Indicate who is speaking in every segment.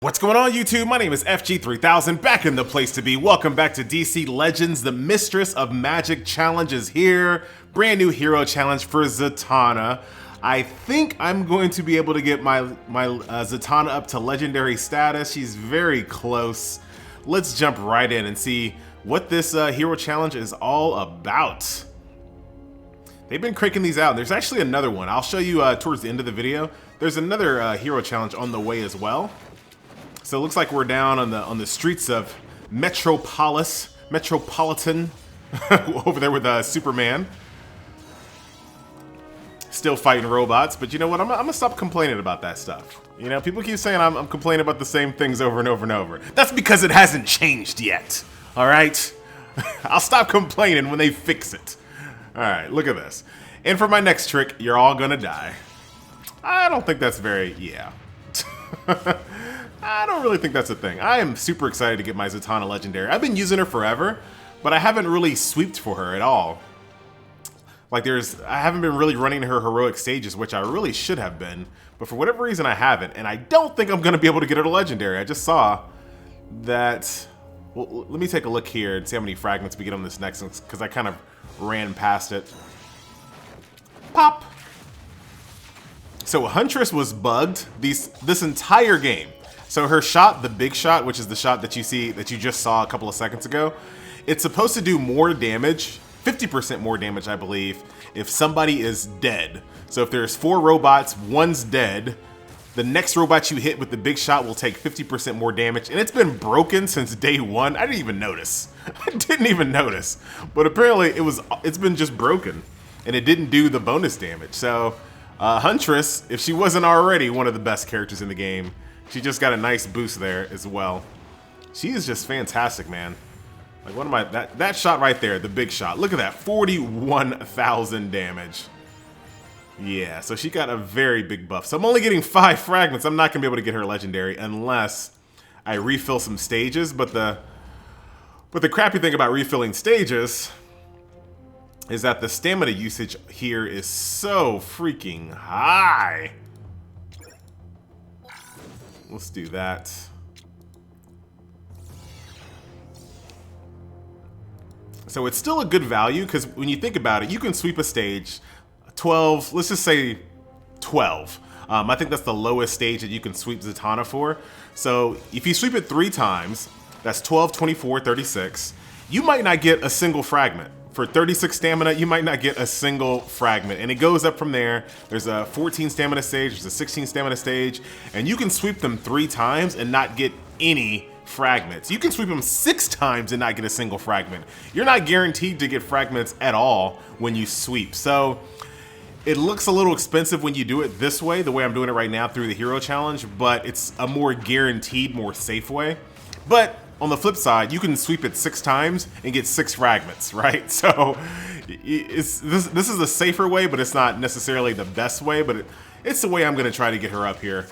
Speaker 1: What's going on, YouTube? My name is FG3000, back in the place to be. Welcome back to DC Legends. The Mistress of Magic challenge is here. Brand new hero challenge for Zatanna. I think I'm going to be able to get my Zatanna up to legendary status. She's very close. Let's jump right in and see what this hero challenge is all about. They've been cranking these out. There's actually another one. I'll show you towards the end of the video. There's another hero challenge on the way as well. So it looks like we're down on the streets of Metropolis, Metropolitan, over there with Superman. Still fighting robots, but you know what? I'm gonna stop complaining about that stuff. You know, people keep saying I'm complaining about the same things over and over and over. That's because it hasn't changed yet. All right, I'll stop complaining when they fix it. All right, look at this. And for my next trick, you're all gonna die. I don't think that's yeah. I don't really think that's a thing. I am super excited to get my Zatanna legendary. I've been using her forever, but I haven't really sweeped for her at all. Like I haven't been really running her heroic stages, which I really should have been, but for whatever reason I haven't, and I don't think I'm gonna be able to get her to legendary. I just saw that, well, let me take a look here and see how many fragments we get on this next one, because I kind of ran past it. Pop! So Huntress was bugged this entire game. So her shot, the big shot, which is the shot that you just saw a couple of seconds ago, it's supposed to do more damage, 50% more damage, I believe, if somebody is dead. So if there's 4 robots, one's dead, the next robot you hit with the big shot will take 50% more damage. And it's been broken since day 1. I didn't even notice. I didn't even notice. But apparently it's been just broken, and it didn't do the bonus damage. So Huntress, if she wasn't already one of the best characters in the game, she just got a nice boost there as well. She is just fantastic, man. Like, what am I, that shot right there, the big shot. Look at that, 41,000 damage. Yeah, so she got a very big buff. So I'm only getting 5 fragments. I'm not gonna be able to get her legendary unless I refill some stages. But the crappy thing about refilling stages is that the stamina usage here is so freaking high. Let's do that. So it's still a good value, because when you think about it, you can sweep a stage 12, let's just say 12. I think that's the lowest stage that you can sweep Zatanna for. So if you sweep it 3 times, that's 12, 24, 36. You might not get a single fragment. For 36 stamina, you might not get a single fragment, and it goes up from there. There's a 14 stamina stage, there's a 16 stamina stage, and you can sweep them 3 times and not get any fragments. You can sweep them 6 times and not get a single fragment. You're not guaranteed to get fragments at all when you sweep. So it looks a little expensive when you do it this way, the way I'm doing it right now through the hero challenge, but it's a more guaranteed, more safe way. But on the flip side, you can sweep it 6 times and get 6 fragments, right? So this is a safer way, but it's not necessarily the best way, but it's the way I'm gonna try to get her up here.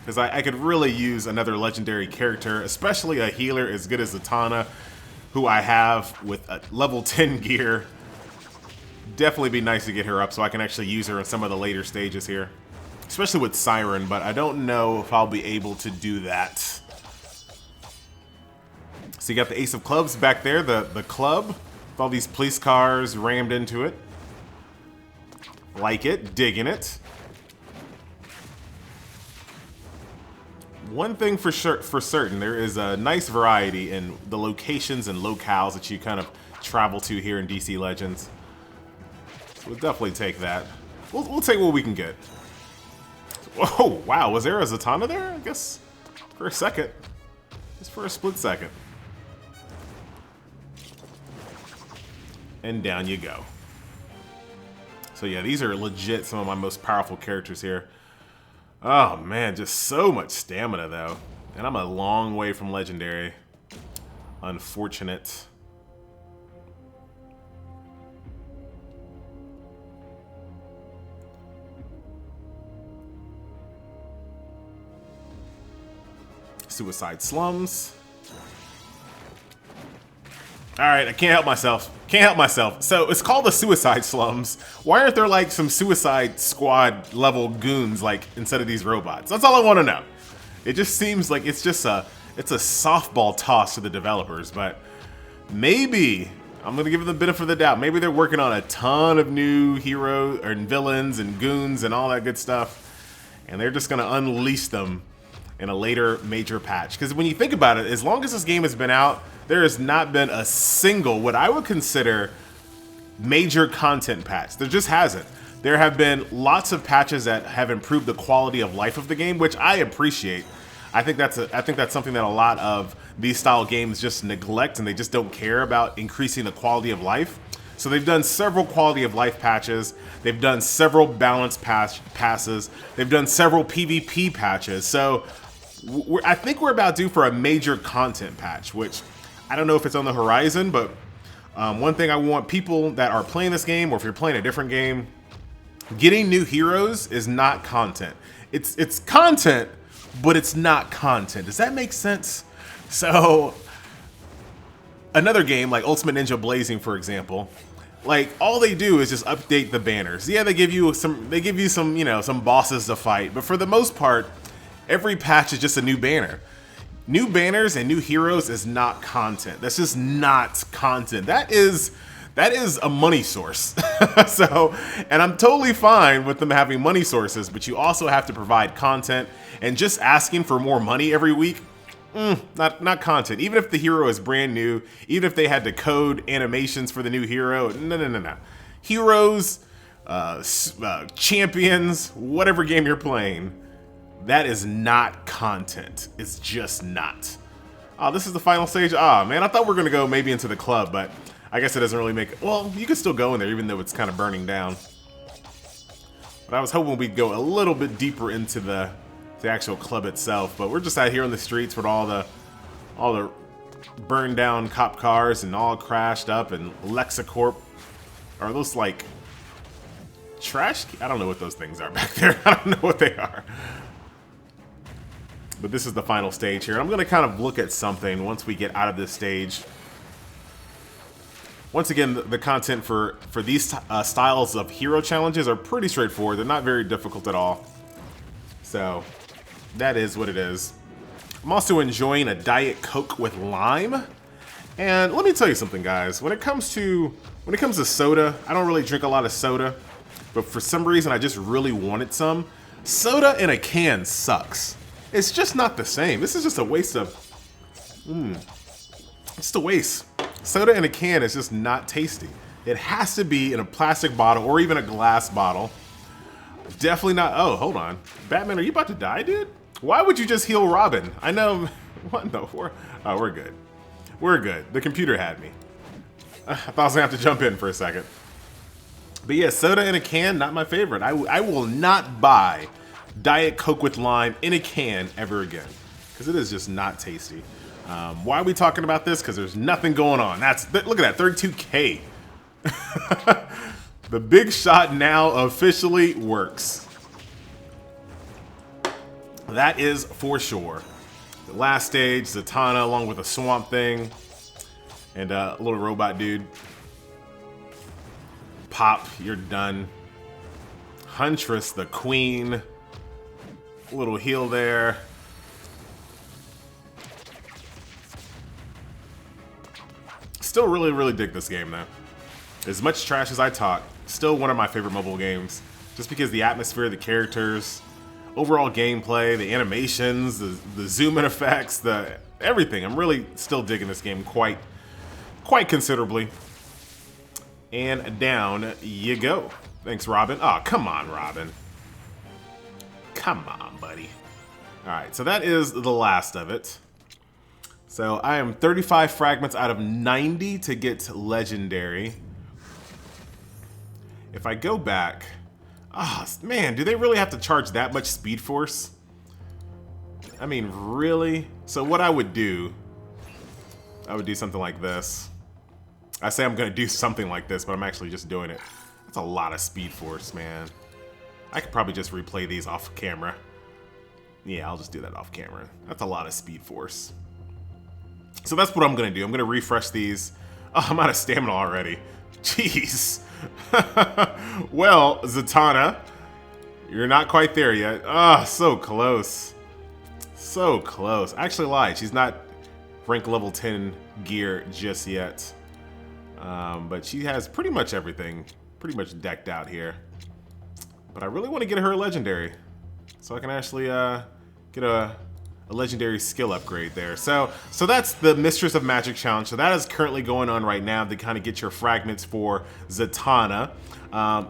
Speaker 1: Because I could really use another legendary character, especially a healer as good as Zatanna, who I have with a level 10 gear. Definitely be nice to get her up so I can actually use her in some of the later stages here. Especially with Siren, but I don't know if I'll be able to do that. So you got the Ace of Clubs back there, the club, with all these police cars rammed into it. Like it, digging it. One thing for certain, there is a nice variety in the locations and locales that you kind of travel to here in DC Legends. So we'll definitely take that. We'll take what we can get. Oh, wow, was there a Zatanna there? I guess for a second. Just for a split second. And down you go. So yeah, these are legit some of my most powerful characters here. Oh man, just so much stamina though. And I'm a long way from legendary. Unfortunate. Suicide slums. Alright, I can't help myself. Can't help myself. So it's called the Suicide Slums. Why aren't there like some Suicide Squad level goons like instead of these robots? That's all I want to know. It just seems like it's a softball toss to the developers, but maybe I'm gonna give them the benefit of the doubt. Maybe they're working on a ton of new heroes or villains and goons and all that good stuff, and they're just gonna unleash them in a later major patch. Because when you think about it, as long as this game has been out, there has not been a single what I would consider major content patch. There just hasn't. There have been lots of patches that have improved the quality of life of the game, which I appreciate. I think that's something that a lot of these style games just neglect, and they just don't care about increasing the quality of life. So they've done several quality of life patches. They've done several balance passes. They've done several PvP patches. So I think we're about due for a major content patch, which I don't know if it's on the horizon, but one thing I want people that are playing this game, or if you're playing a different game, getting new heroes is not content. It's content, but it's not content. Does that make sense? So another game like Ultimate Ninja Blazing, for example, like all they do is just update the banners. Yeah, they give you some, you know, some bosses to fight, but for the most part, every patch is just a new banner. New banners and new heroes is not content. That's just not content. That is a money source. So, and I'm totally fine with them having money sources, but you also have to provide content, and just asking for more money every week, not content. Even if the hero is brand new, even if they had to code animations for the new hero, no. Heroes, champions, whatever game you're playing, that is not content. It's just not. Oh, this is the final stage. Ah, man, I thought we were gonna go maybe into the club, but I guess it doesn't really make it. Well, you can still go in there even though it's kind of burning down. But I was hoping we'd go a little bit deeper into the actual club itself. But we're just out here on the streets with all the burned down cop cars and all crashed up, and LexaCorp. Are those like trash? I don't know what those things are back there. I don't know what they are. But this is the final stage here. I'm going to kind of look at something once we get out of this stage. Once again, the content for these styles of hero challenges are pretty straightforward. They're not very difficult at all. So that is what it is. I'm also enjoying a Diet Coke with lime. And let me tell you something, guys. When it comes to soda, I don't really drink a lot of soda, but for some reason I just really wanted some. Soda in a can sucks. It's just not the same. This is just a waste of... It's just a waste. Soda in a can is just not tasty. It has to be in a plastic bottle or even a glass bottle. Definitely not... Oh, hold on. Batman, are you about to die, dude? Why would you just heal Robin? I know... What? No, we're good. We're good. The computer had me. I thought I was going to have to jump in for a second. But yeah, soda in a can, not my favorite. I will not buy Diet Coke with lime in a can ever again, because it is just not tasty. Why are we talking about this? Because there's nothing going on. Look at that, 32K. The big shot now officially works. That is for sure. The last stage, Zatanna along with a Swamp Thing and a little robot dude. Pop, you're done. Huntress, the queen. A little heal there. Still really dig this game though. As much trash as I talk, still one of my favorite mobile games. Just because the atmosphere, the characters, overall gameplay, the animations, the zoom in effects, everything. I'm really still digging this game quite considerably. And down you go. Thanks, Robin. Oh, come on, Robin. Come on, buddy. Alright, so that is the last of it. So I am 35 fragments out of 90 to get legendary. If I go back... Oh, man, do they really have to charge that much speed force? I mean, really? So what I would do something like this. I say I'm going to do something like this, but I'm actually just doing it. That's a lot of speed force, man. I could probably just replay these off camera. Yeah, I'll just do that off camera. That's a lot of speed force. So that's what I'm going to do. I'm going to refresh these. Oh, I'm out of stamina already. Jeez. Well, Zatanna, you're not quite there yet. Ah, so close. So close. I actually lied. She's not rank level 10 gear just yet. But she has pretty much everything pretty much decked out here. But I really want to get her a legendary, so I can actually get a legendary skill upgrade there. So that's the Mistress of Magic challenge. So that is currently going on right now to kind of get your fragments for Zatanna.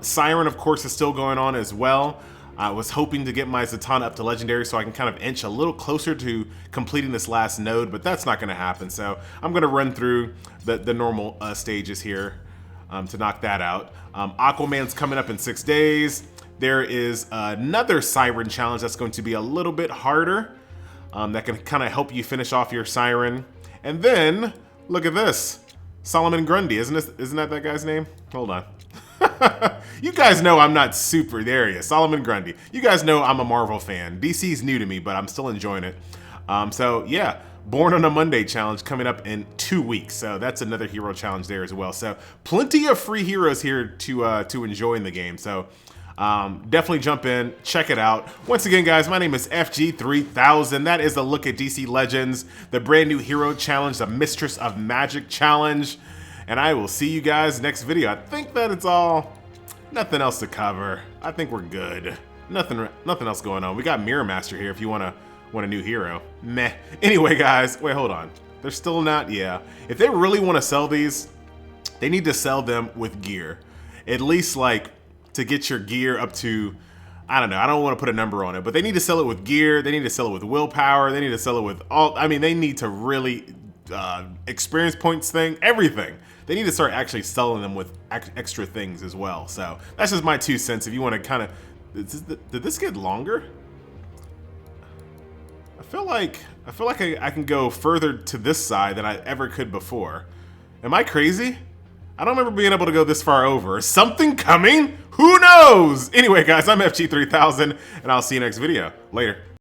Speaker 1: Siren, of course, is still going on as well. I was hoping to get my Zatanna up to legendary so I can kind of inch a little closer to completing this last node, but that's not going to happen. So I'm going to run through the normal stages here to knock that out. Aquaman's coming up in 6 days. There is another Siren challenge that's going to be a little bit harder. That can kind of help you finish off your Siren. And then, look at this. Solomon Grundy, isn't that guy's name? Hold on. You guys know I'm not super, there he is, Solomon Grundy. You guys know I'm a Marvel fan. DC's new to me, but I'm still enjoying it. So yeah, Born on a Monday challenge coming up in 2 weeks. So that's another hero challenge there as well. So plenty of free heroes here to enjoy in the game. So definitely jump in, check it out. Once again, guys, my name is FG3000. That is a look at DC Legends, the brand new hero challenge, the Mistress of Magic challenge. And I will see you guys next video. I think that it's all, nothing else to cover. I think we're good. Nothing else going on. We got Mirror Master here if you want a new hero. Meh. Anyway, guys, wait, hold on. They're still not, yeah. If they really want to sell these, they need to sell them with gear. At least like to get your gear up to, I don't know, I don't want to put a number on it, but they need to sell it with gear. They need to sell it with willpower. They need to sell it with all, I mean, they need to really experience points thing, everything. They need to start actually selling them with extra things as well. So that's just my 2 cents. If you want to kind of, did this get longer? I feel like I can go further to this side than I ever could before. Am I crazy? I don't remember being able to go this far over. Is something coming? Who knows? Anyway, guys, I'm FG3000, and I'll see you next video. Later.